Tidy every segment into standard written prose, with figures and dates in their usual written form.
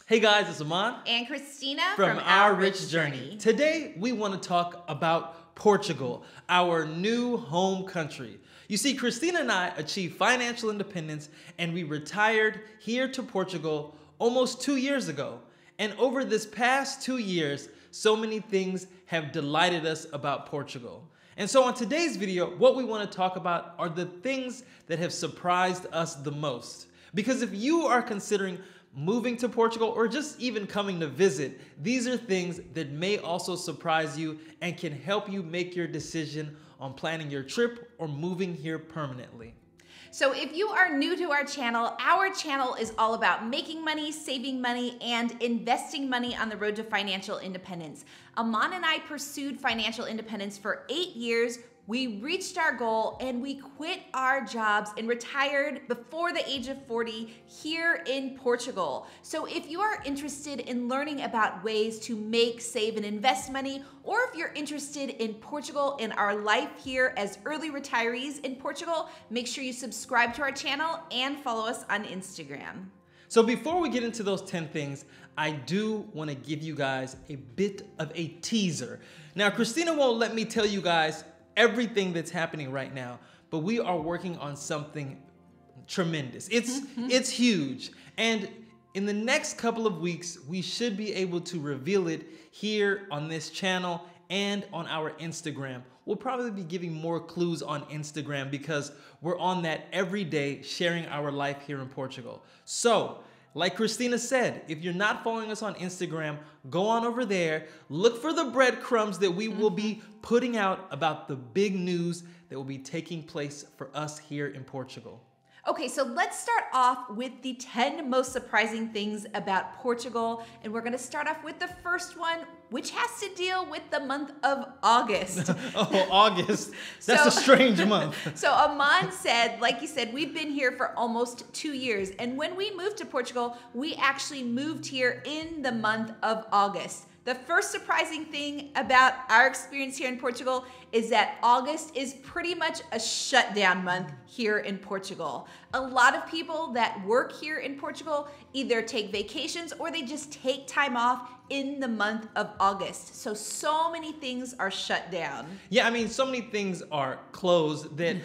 Hey guys, it's Aman and Christina from Our Rich Journey. Today we want to talk about Portugal, our new home country. You see, Christina and I achieved financial independence and we retired here to Portugal almost 2 years ago. And over this past 2 years, so many things have delighted us about Portugal. And so on today's video, what we want to talk about are the things that have surprised us the most. Because if you are considering moving to Portugal or just even coming to visit, these are things that may also surprise you and can help you make your decision on planning your trip or moving here permanently. So if you are new to our channel is all about making money, saving money, and investing money on the road to financial independence. Aman and I pursued financial independence for 8 years. We reached our goal and we quit our jobs and retired before the age of 40 here in Portugal. So if you are interested in learning about ways to make, save, and invest money, or if you're interested in Portugal and our life here as early retirees in Portugal, make sure you subscribe to our channel and follow us on Instagram. So before we get into those 10 things, I do want to give you guys a bit of a teaser. Now, Christina won't let me tell you guys everything that's happening right now, but we are working on something tremendous. It's huge. And in the next couple of weeks, we should be able to reveal it here on this channel and on our Instagram. We'll probably be giving more clues on Instagram because we're on that every day sharing our life here in Portugal. So, like Christina said, if you're not following us on Instagram, go on over there, look for the breadcrumbs that we will be putting out about the big news that will be taking place for us here in Portugal. Okay, so let's start off with the 10 most surprising things about Portugal. And we're gonna start off with the first one, which has to deal with the month of August. Oh, August. That's a strange month. So Aman said, like you said, we've been here for almost 2 years. And when we moved to Portugal, we actually moved here in the month of August. The first surprising thing about our experience here in Portugal is that August is pretty much a shutdown month here in Portugal. A lot of people that work here in Portugal either take vacations or they just take time off in the month of August. So many things are shut down. Yeah, I mean, so many things are closed that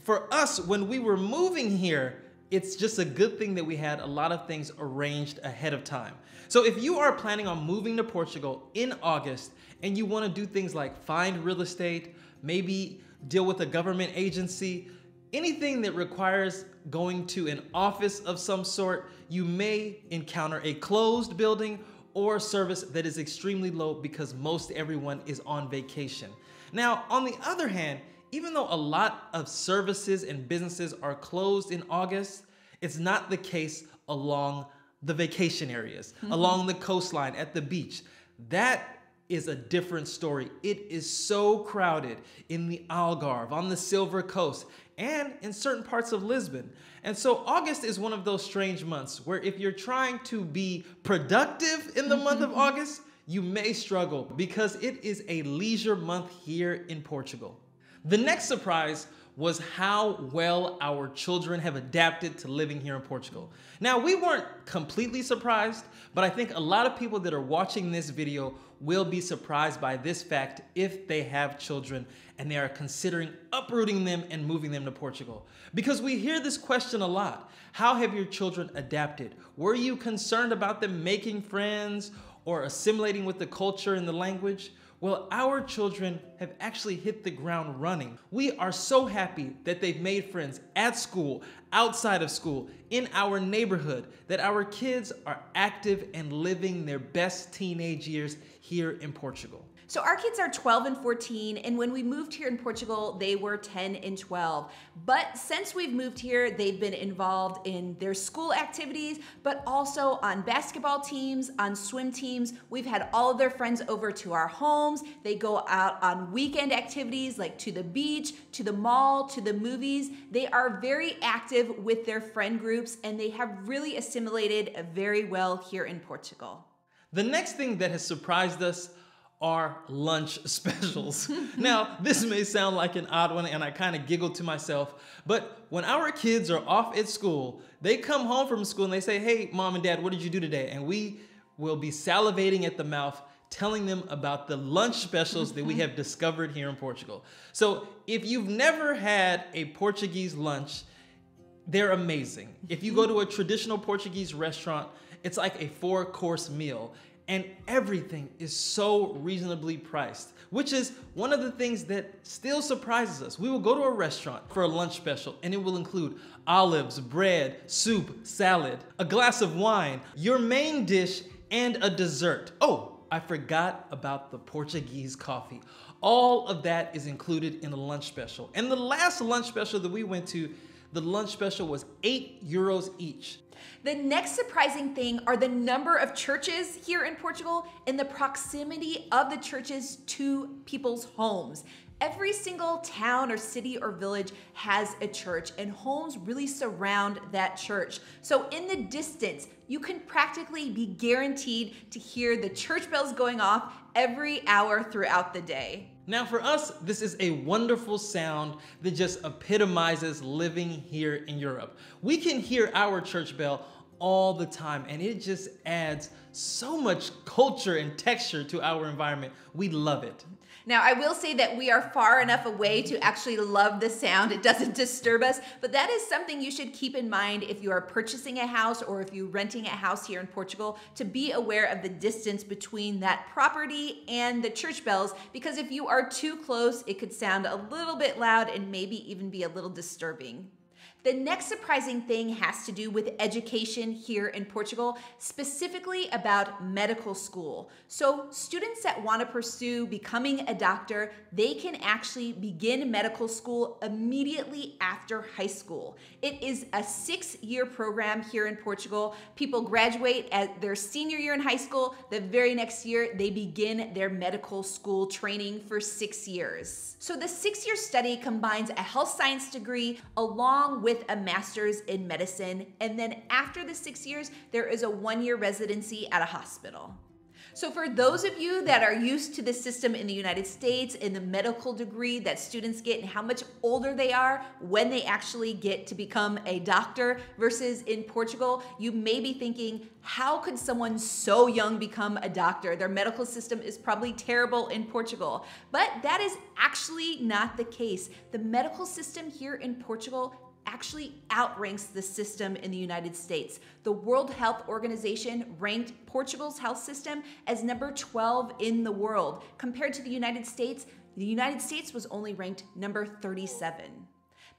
for us, when we were moving here, it's just a good thing that we had a lot of things arranged ahead of time. So if you are planning on moving to Portugal in August and you want to do things like find real estate, maybe deal with a government agency, anything that requires going to an office of some sort, you may encounter a closed building or service that is extremely low because most everyone is on vacation. Now, on the other hand, even though a lot of services and businesses are closed in August, it's not the case along the vacation areas, along the coastline, at the beach. That is a different story. It is so crowded in the Algarve, on the Silver Coast, and in certain parts of Lisbon. And so August is one of those strange months where if you're trying to be productive in the month of August, you may struggle because it is a leisure month here in Portugal. The next surprise was how well our children have adapted to living here in Portugal. Now, we weren't completely surprised, but I think a lot of people that are watching this video will be surprised by this fact if they have children and they are considering uprooting them and moving them to Portugal. Because we hear this question a lot. How have your children adapted? Were you concerned about them making friends or assimilating with the culture and the language? Well, our children have actually hit the ground running. We are so happy that they've made friends at school, outside of school, in our neighborhood, that our kids are active and living their best teenage years here in Portugal. So our kids are 12 and 14, and when we moved here in Portugal, they were 10 and 12. But since we've moved here, they've been involved in their school activities, but also on basketball teams, on swim teams. We've had all of their friends over to our homes. They go out on weekend activities like to the beach, to the mall, to the movies. They are very active with their friend groups, and they have really assimilated very well here in Portugal. The next thing that has surprised us are lunch specials. Now, this may sound like an odd one, and I kind of giggle to myself, but when our kids are off at school, they come home from school and they say, hey, Mom and Dad, what did you do today? And we will be salivating at the mouth, telling them about the lunch specials that we have discovered here in Portugal. So if you've never had a Portuguese lunch, they're amazing. If you go to a traditional Portuguese restaurant, it's like a 4-course meal. And everything is so reasonably priced, which is one of the things that still surprises us. We will go to a restaurant for a lunch special and it will include olives, bread, soup, salad, a glass of wine, your main dish, and a dessert. Oh, I forgot about the Portuguese coffee. All of that is included in a lunch special. And the last lunch special that we went to, the lunch special was €8 each. The next surprising thing are the number of churches here in Portugal and the proximity of the churches to people's homes. Every single town or city or village has a church, and homes really surround that church. So in the distance, you can practically be guaranteed to hear the church bells going off every hour throughout the day. Now for us, this is a wonderful sound that just epitomizes living here in Europe. We can hear our church bell all the time, and it just adds so much culture and texture to our environment. We love it. Now, I will say that we are far enough away to actually love the sound. It doesn't disturb us, but that is something you should keep in mind if you are purchasing a house or if you're renting a house here in Portugal, to be aware of the distance between that property and the church bells, because if you are too close, it could sound a little bit loud and maybe even be a little disturbing. The next surprising thing has to do with education here in Portugal, specifically about medical school. So students that want to pursue becoming a doctor, they can actually begin medical school immediately after high school. It is a 6-year program here in Portugal. People graduate at their senior year in high school. The very next year, they begin their medical school training for 6 years. So the 6-year study combines a health science degree along with a master's in medicine, and then after the 6 years, there is a 1-year residency at a hospital. So for those of you that are used to the system in the United States and the medical degree that students get and how much older they are when they actually get to become a doctor versus in Portugal, you may be thinking, how could someone so young become a doctor? Their medical system is probably terrible in Portugal. But that is actually not the case. The medical system here in Portugal actually outranks the system in the United States. The World Health Organization ranked Portugal's health system as number 12 in the world. Compared to the United States was only ranked number 37.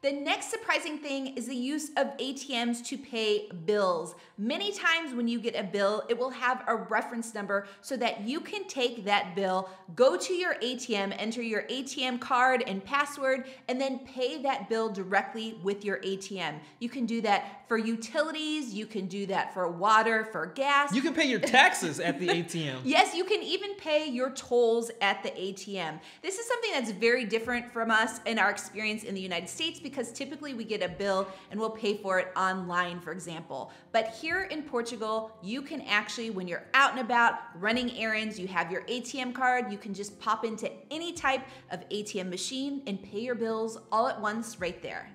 The next surprising thing is the use of ATMs to pay bills. Many times when you get a bill, it will have a reference number so that you can take that bill, go to your ATM, enter your ATM card and password, and then pay that bill directly with your ATM. You can do that for utilities, you can do that for water, for gas. You can pay your taxes at the ATM. Yes, you can even pay your tolls at the ATM. This is something that's very different from us in our experience in the United States, because typically we get a bill and we'll pay for it online, for example. But here in Portugal, you can actually, when you're out and about running errands, you have your ATM card, you can just pop into any type of ATM machine and pay your bills all at once right there.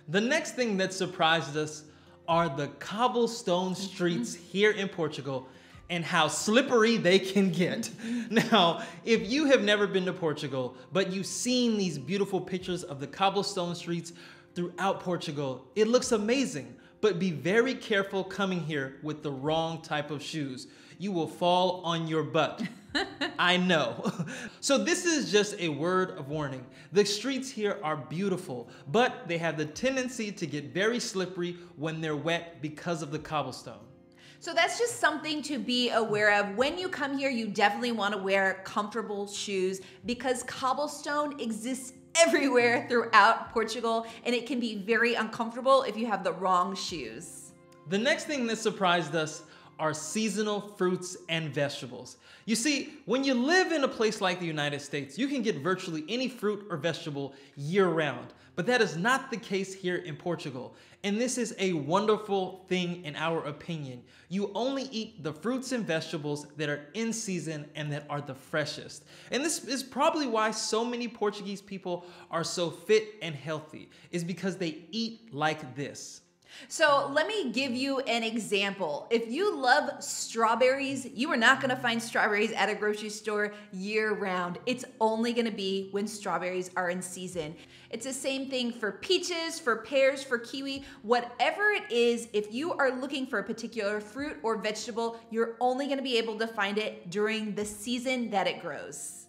The next thing that surprised us are the cobblestone streets here in Portugal and how slippery they can get. Now, if you have never been to Portugal, but you've seen these beautiful pictures of the cobblestone streets throughout Portugal, it looks amazing. But be very careful coming here with the wrong type of shoes. You will fall on your butt. I know. So this is just a word of warning. The streets here are beautiful, but they have the tendency to get very slippery when they're wet because of the cobblestone. So that's just something to be aware of. When you come here, you definitely want to wear comfortable shoes, because cobblestone exists everywhere throughout Portugal, and it can be very uncomfortable if you have the wrong shoes. The next thing that surprised us are seasonal fruits and vegetables. You see, when you live in a place like the United States, you can get virtually any fruit or vegetable year-round. But that is not the case here in Portugal. And this is a wonderful thing in our opinion. You only eat the fruits and vegetables that are in season and that are the freshest. And this is probably why so many Portuguese people are so fit and healthy, is because they eat like this. So let me give you an example. If you love strawberries, you are not gonna find strawberries at a grocery store year round. It's only gonna be when strawberries are in season. It's the same thing for peaches, for pears, for kiwi, whatever it is. If you are looking for a particular fruit or vegetable, you're only gonna be able to find it during the season that it grows.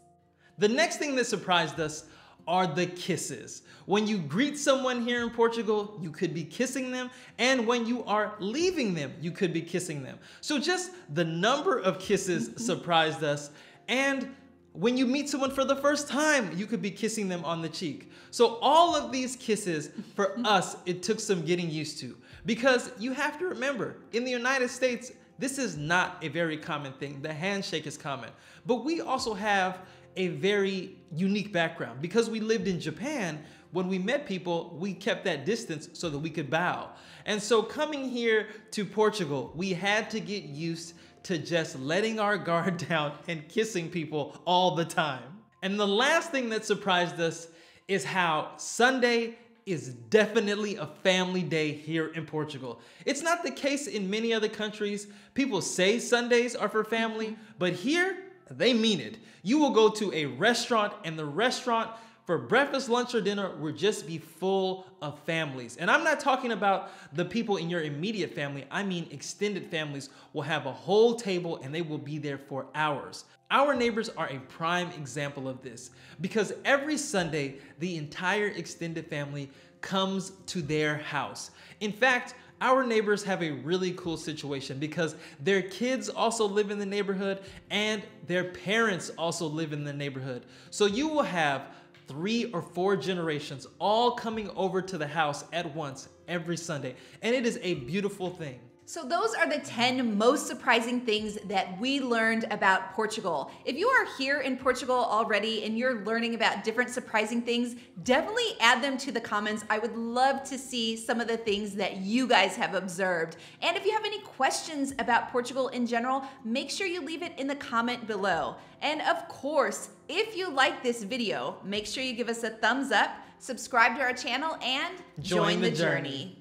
The next thing that surprised us are the kisses. When you greet someone here in Portugal, you could be kissing them, and when you are leaving them, you could be kissing them. So just the number of kisses surprised us, and when you meet someone for the first time, you could be kissing them on the cheek. So all of these kisses, for us, it took some getting used to, because you have to remember, in the United States, this is not a very common thing. The handshake is common, but we also have a very unique background. Because we lived in Japan, when we met people, we kept that distance so that we could bow. And so coming here to Portugal, we had to get used to just letting our guard down and kissing people all the time. And the last thing that surprised us is how Sunday is definitely a family day here in Portugal. It's not the case in many other countries. People say Sundays are for family, but here, they mean it. You will go to a restaurant, and the restaurant for breakfast, lunch, or dinner will just be full of families. And I'm not talking about the people in your immediate family. I mean extended families will have a whole table and they will be there for hours. Our neighbors are a prime example of this, because every Sunday, the entire extended family comes to their house. In fact, our neighbors have a really cool situation because their kids also live in the neighborhood and their parents also live in the neighborhood. So you will have 3 or 4 generations all coming over to the house at once every Sunday. And it is a beautiful thing. So those are the 10 most surprising things that we learned about Portugal. If you are here in Portugal already and you're learning about different surprising things, definitely add them to the comments. I would love to see some of the things that you guys have observed. And if you have any questions about Portugal in general, make sure you leave it in the comment below. And of course, if you like this video, make sure you give us a thumbs up, subscribe to our channel, and join the journey.